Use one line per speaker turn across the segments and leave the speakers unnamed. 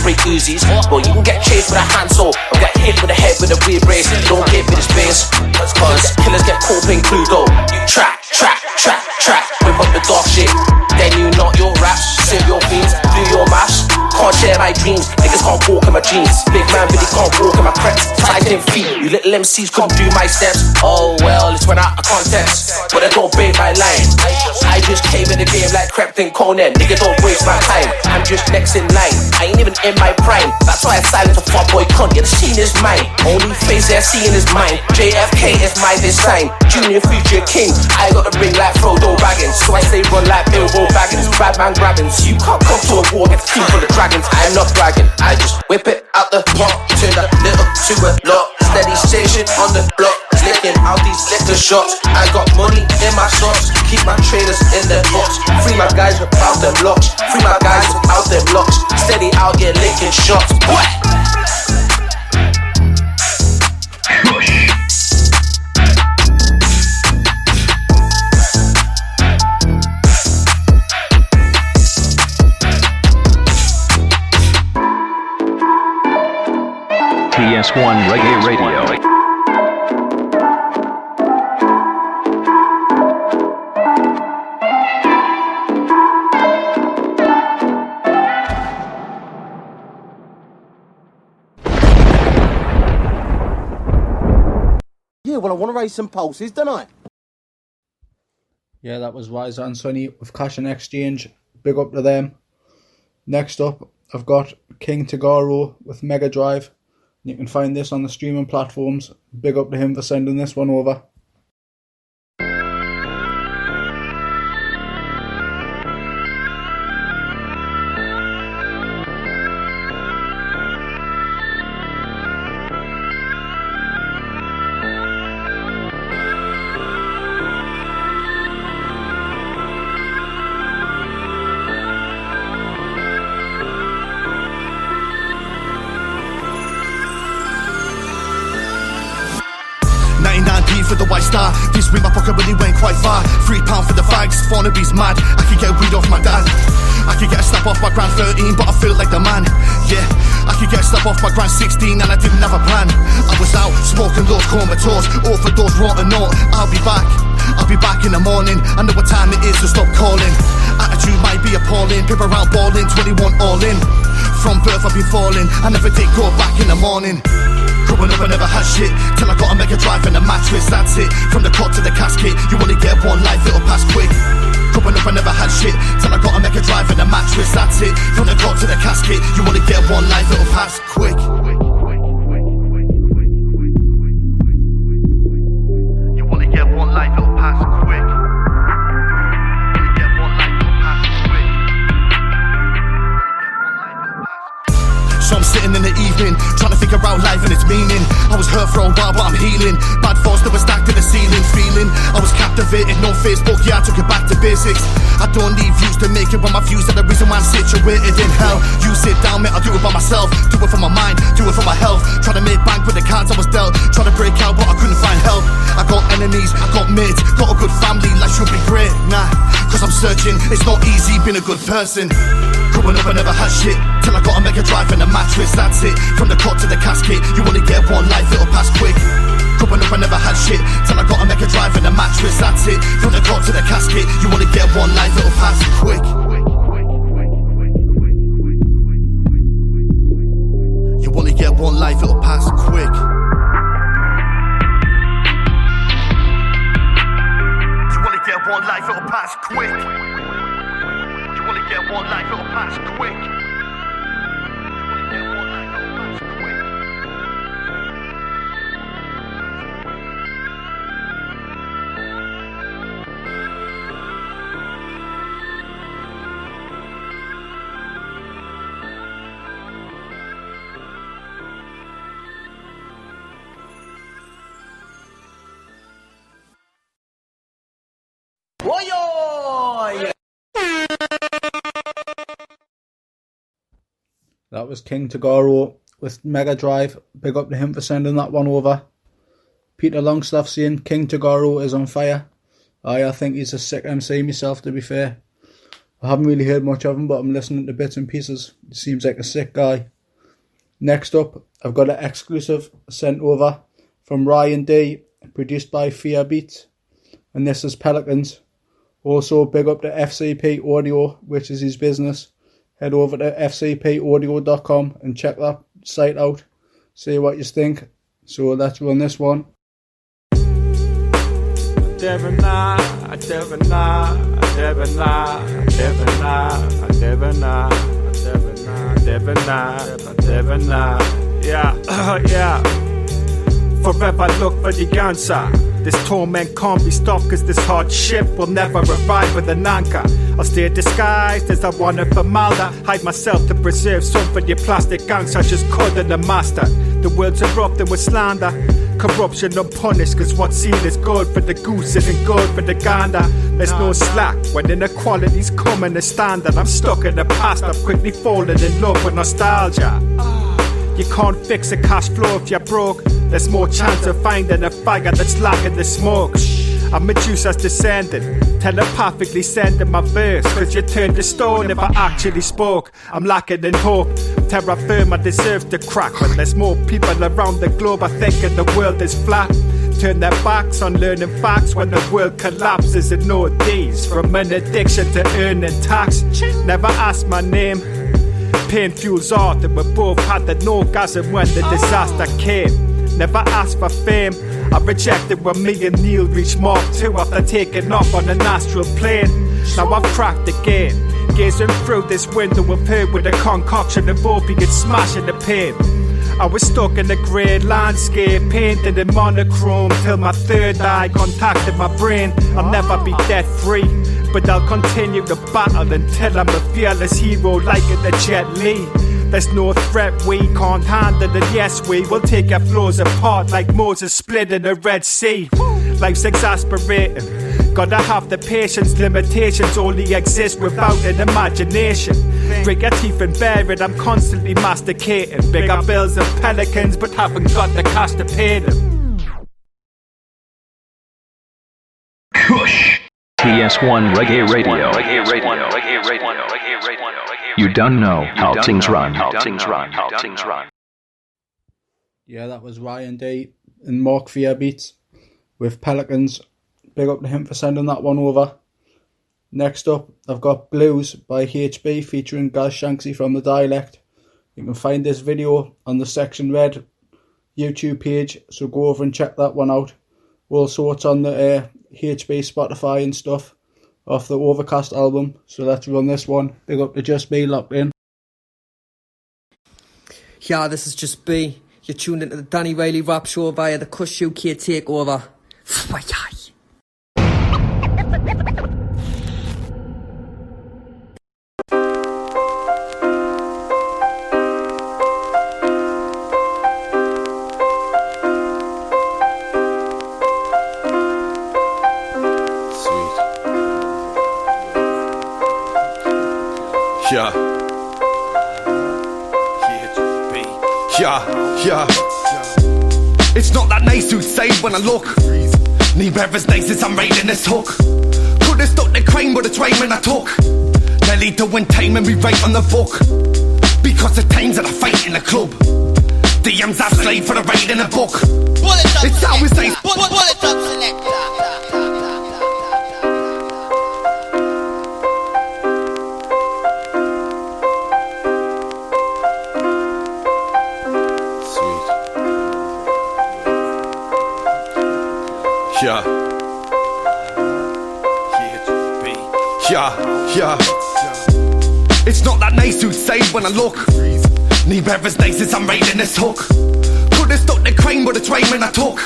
break Uzis. But you can get chased with a handsaw or get hit with a head with a weird brace. Don't give me the space, cause killers get caught in Cluedo. You track, whip up the dog shit. Then you knock your raps, save your beans, do your mash. Can't share my dreams, niggas can't walk in my jeans. Big man really can't walk in my creps. Tight in feet, you little MCs couldn't do my steps. Oh well, it's went out of context, but I don't bait my line. I just came in the game like crept in Conan. Nigga, don't waste my time, I'm just next in line. I ain't even in my prime, that's why I silent a fuck boy cunt. Yeah, the scene is mine, only face they're seeing is mine. JFK is my design, Junior Future King. I got the ring like Frodo Baggins, so I stay run like Bilbo Baggins. Bad man grabbings, you can't come to a war against a team full of dragons. I'm not bragging, I just whip it out the pot, turn that little to a lot. Steady station on the block, licking out these liquor shots. I got money in my socks, keep my traders in their box. Free my guys without them locks, free my guys without them locks. Steady out here licking shots. What?
Cush. TS1 Reggae Radio.
Yeah, well, I want to raise some pulses, don't I?
Yeah, that was Wise and Sonny with Cash and Exchange. Big up to them. Next up, I've got King Takeover with Mega Drive. You can find this on the streaming platforms. Big up to him for sending this one over.
99p for the white star. This week my pocket really went quite far. £3 for the fags, Fornaby's mad. I could get weed off my dad. I could get a slap off my grand 13, but I feel like the man. Yeah, I could get a slap off my grand 16 and I didn't have a plan. I was out smoking those comatose, all for those rotten note. I'll be back in the morning. I know what time it is, so stop calling. Attitude might be appalling, people around balling, 21 all in. From birth I've been falling, I never did go back in the morning. Growing up I never had shit, till I got a Mega Drive and a mattress, that's it. From the cot to the casket, you only get one life, it'll pass quick. Growing up I never had shit, till I got a Mega Drive and a mattress, that's it. From the cot to the casket, you only get one life, it'll pass quick. You only get one life, it'll pass quick. So I'm sitting in the evening, trying to figure out life and its meaning. I was hurt for a while, but I'm healing. Bad thoughts that were stacked to the ceiling, feeling I was captivated, no Facebook, yeah, I took it back to basics. I don't need views to make it, but my views are the reason why I'm situated in hell. You sit down, mate, I'll do it by myself. Do it for my mind, do it for my health. Try to make bank with the cards I was dealt. Try to break out, but I couldn't find help. I got enemies, I got mates, got a good family, life should be great. Nah, cause I'm searching, it's not easy being a good person. Growing up I never had shit, till I got a Mega Drive and a mattress, that's it. From the cot to the casket, you only get one life, it'll pass quick. Growing up I never had shit, till I got a Mega Drive and a mattress, that's it. From the cot to the casket, you only get one life, it'll pass quick. You only get one life, it'll pass quick. You only get one life, it'll pass quick. You only get one life, it'll pass quick.
That was King Takeover with Mega Drive. Big up to him for sending that one over. Peter Longstaff saying King Takeover is on fire. I think he's a sick MC myself, to be fair. I haven't really heard much of him, but I'm listening to bits and pieces. He seems like a sick guy. Next up, I've got an exclusive sent over from Ryan D, produced by Fear Beats, and this is Pelicans. Also, big up to FCP Audio, which is his business. Head over to fcpaudio.com and check that site out. See what you think. So let's run this one.
Yeah. Forever look for the answer. This torment can't be stopped, cause this hard ship will never arrive with an anchor. I'll stay disguised as I want it for Malda. Hide myself to preserve some for your plastic gangs I just couldn't master. The world's erupting with slander, corruption unpunished, cause what's seen is good for the goose isn't good for the gander. There's no slack when inequality's coming as standard. I'm stuck in the past, I've quickly fallen in love with nostalgia. You can't fix a cash flow if you're broke. There's more chance of finding a fire that's lacking the smoke. I'm Medusa's descendant, telepathically sending my verse, cause you turned to stone if I actually spoke. I'm lacking in hope, terra firma deserves to crack. But there's more people around the globe are thinking the world is flat. Turn their backs on learning facts when the world collapses in no days. From an addiction to earning tax, never ask my name. Pain fuels art, and we both had an orgasm when the disaster came. Never asked for fame, I rejected when me and Neil reached Mark 2 after taking off on an astral plane. Now I've cracked again, gazing through this window of her with a concoction of opiate smashing the pain. I was stuck in the grey landscape, painted in monochrome till my third eye contacted my brain. I'll never be debt free, but I'll continue the battle until I'm a fearless hero like in the Jet Li. There's no threat we can't handle, and yes we will take our flaws apart like Moses split in the Red Sea. Life's exasperating, gotta have the patience, limitations only exist without an imagination. Break your teeth and bear it, I'm constantly masticating. Bigger bills and pelicans, but haven't got the cash to pay them.
Cush. TS1 Reggae Radio. You don't know how things run.
Yeah, that was Ryan D and Mark Fear Beats with Pelicans. Big up to him for sending that one over. Next up, I've got Blues by HB featuring Gaz Shanksy from The Dialect. You can find this video on the Section Red YouTube page, so go over and check that one out. Also, it's on the HB Spotify and stuff off the Overcast album. So let's run this one. Big up to Just Be locked in.
Yeah, this is Just Be. You're tuned into the Danny Riley Rap Show via the Cush UK Takeover.
Yeah. It's not that nice to say when I look. Neither as nice as I'm raiding this hook. Could've stuck the crane with the train when I took. Nearly doing time and we write on the book. Because the times that I fight in the club. DMs I slave for the raid in the book. It's always nice.
Bullet up selector.
Yeah. It's not that nice to say when I look. Neither as nice as I'm raiding this hook. Could've stuck the crane with the train when I took.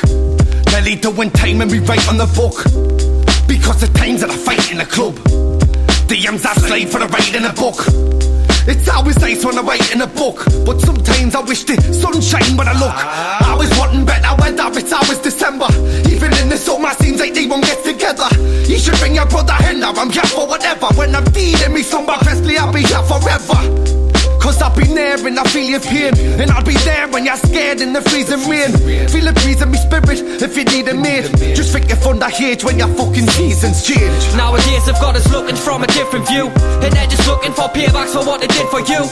Nearly doing time and we write on the book. Because the times that I fight in the club. DMs I slave for the raid in the book. It's always nice when I write in a book, but sometimes I wish the sunshine when I look. I was wanting better weather, it's always December. Even in the summer seems like they won't get together. You should bring your brother in now, I'm here for whatever. When I'm feeding me some Presley, I'll be here forever. Cause I've been there and I feel your pain, and I'll be there when you're scared in the freezing rain. Feel a breeze in me spirit if you need a mate. Just think you're fun that age when your fucking seasons change.
Nowadays they've got us looking from a different view, and they're just looking for paybacks for what they did for you.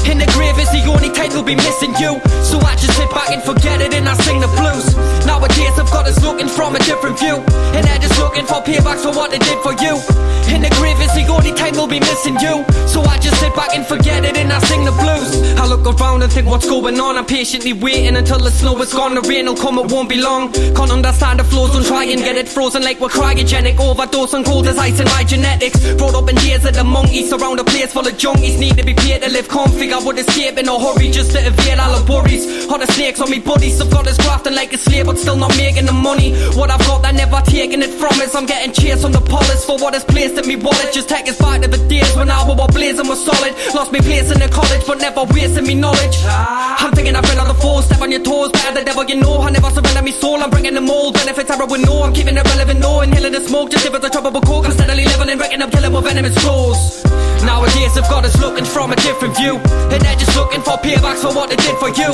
In the grave is the only time they'll be missing you, so I just sit back and forget it and I sing the blues. Nowadays they've got us looking from a different view, and they're just looking for paybacks for what they did for you. In the grave is the only time they'll be missing you, so I just sit back and forget it and I sing the blues. I look around and think what's going on, I'm patiently waiting until the snow is gone, the rain will come, it won't be long. Can't understand the flows, don't try and get it frozen like we're cryogenic. Overdose on cold as ice in my genetics. Brought up in days of the monkeys, around a place full of junkies. Need to be paid to live comfy, I would escape in a hurry just to evade all the worries. All the snakes on me buddies, I've got us grafting like a slave but still not making the money. What I've got, they're never taking it from us. I'm getting chased on the polish for what is placed in me wallet. Just take us back to the days when I was blazing was solid. Lost me place in the college but never wasting me knowledge. I'm thinking I've been on the floor, step on your toes, better the devil you know. I never surrender me soul, I'm bringing the mold. Benefits I would know, I'm keeping it relevant, no. Inhaling the smoke, just if it's a trouble coke. I'm steadily living and wrecking up, killing with venomous flows. Nowadays they've got us looking from a different view, and they're just looking for paybacks for what they did for you.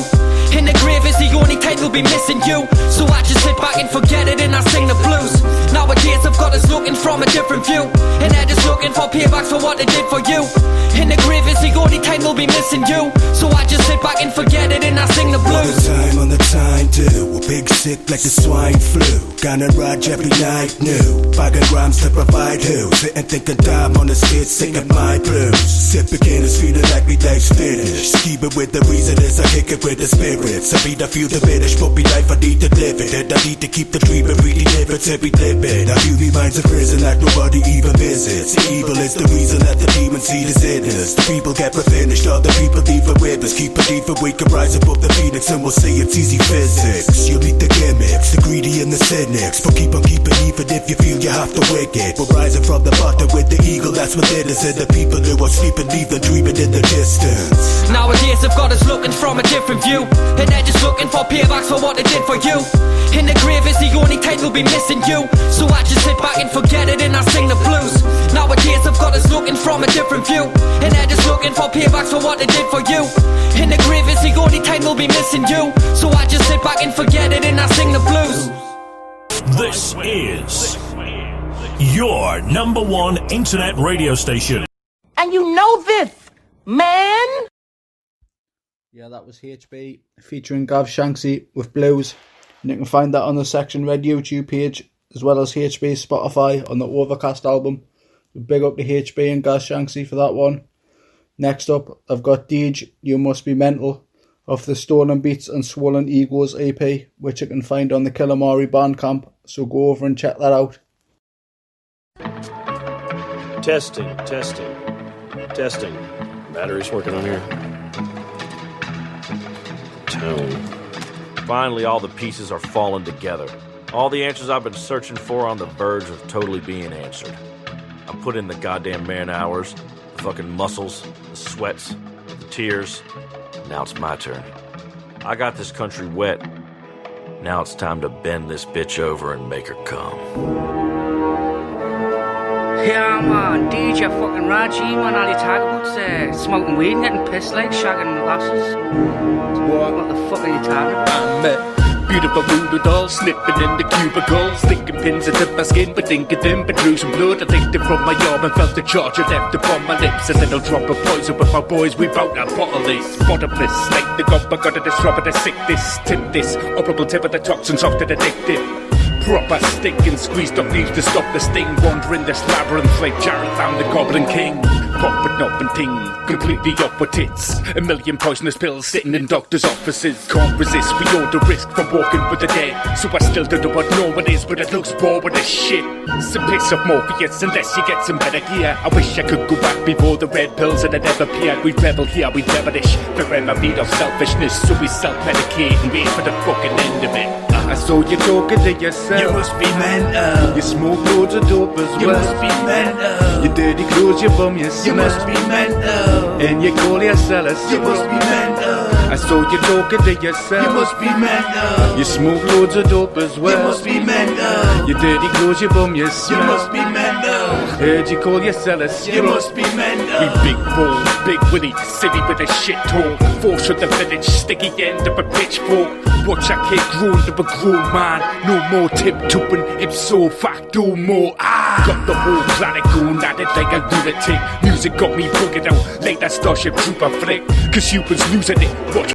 In the grave is the only time they'll be missing you, so I just sit back and forget it and I sing the blues. Nowadays they've got us looking from a different view, and they're just looking for paybacks for what they did for you. In the grave is the only time they'll be missing you, so I just sit back and forget it and I sing the blues.
On the time too, a big sick like the swine flu. Gonna ride every night new, bagging rhymes to provide who. Sitting thinking time on the skid, singing my blues. Sip beginners feeling like me life's finished. Keep it with the reason is I kick it with the spirits. I beat I feel the finish, but be life I need to live it. And I need to keep the dream and really live it every limit. I feel me mind's a prison like nobody even visits. The evil is the reason that the demons see the sinners. The people get finished, other people leave it with us. Keep believing we can rise above the phoenix, and we'll say it's easy physics. You'll meet the gimmicks, the greedy and the cynics, but keep on keeping even if you feel you have to wake it. We're rising from the bottom with the eagle that's within us, and the people who are sleeping leave them dreaming in the distance.
Nowadays they've got us looking from a different view, and they're just looking for paybacks for what they did for you. In the grave is the only time they'll be missing you, so I just sit back and forget it and I sing the blues. Nowadays they've got us looking from a different view, and they're just looking for paybacks for what they did for you. In the grave is the only time they'll be missing you, so I just sit back and forget it and I sing the blues.
This is your number one internet radio station.
And you know this, man.
Yeah, that was HB featuring Gav Shanksy with Blues, and you can find that on the Section Red YouTube page, as well as HB's Spotify on the Overcast album. Big up to HB and Gav Shanksy for that one. Next up, I've got Deej, You Must Be Mental, off the Stolen Beats and Swollen Egos EP, which you can find on the Killamari Bandcamp, so go over and check that out.
Testing. Battery's working on here. Tone. Finally, all the pieces are falling together. All the answers I've been searching for on the verge of totally being answered. I put in the goddamn man hours, the fucking muscles, the sweats, the tears. Now it's my turn. I got this country wet. Now it's time to bend this bitch over and make her come.
Yeah, man, DJ fucking Raji, man, all you talk about smoking weed and getting pissed like shagging lasses. What the fuck are you talking about?
I'm a beautiful voodoo doll slipping in the cubicles, sticking pins into my skin, but thinking them, but losing blood. I licked it from my arm and felt the charge I left upon my lips. A little drop of poison with my boys, we bout our bottle is bottomless, like the gump. I got to disrupt it, to sick this, tip this, operable tip of the toxins off to the addictive. Proper stick and squeezed up leaves to stop the sting. Wandering this labyrinth like Jared found the Goblin King. Popping up and ting, completely up with tits. A million poisonous pills sitting in doctors' offices. Can't resist, we all the risk from walking with the dead. So I still don't know what no one is, but it looks boring as shit. Some piss of Morpheus unless you get some better gear. I wish I could go back before the red pills had ever appeared. We'd revel here, we'd devilish. Forever beat off selfishness, so we self-medicate and wait for the fucking end of it.
I saw you talking to yourself. You must be mental. You smoke loads of dope as well. You must be mental. You dirty clothes, you bum yourself. You must be mental. And you call yourself a
You must be mental.
I saw you talking to yourself.
You must be mental.
You smoke loads of dope as well.
You must be mental.
You dirty clothes, you bum yourself.
You must be mental.
Heard you call yourselves.
You must be mental.
We big balls, big Willie, city with a shit talk. Force of the village, sticky end of a pitchfork. Watch a kid grow into a grown man. No more tip-tooping, ipso facto more. Got the whole planet going at it like a lunatic. Music got me bugging out like that Starship Trooper flick. Cause humans losing it. Watch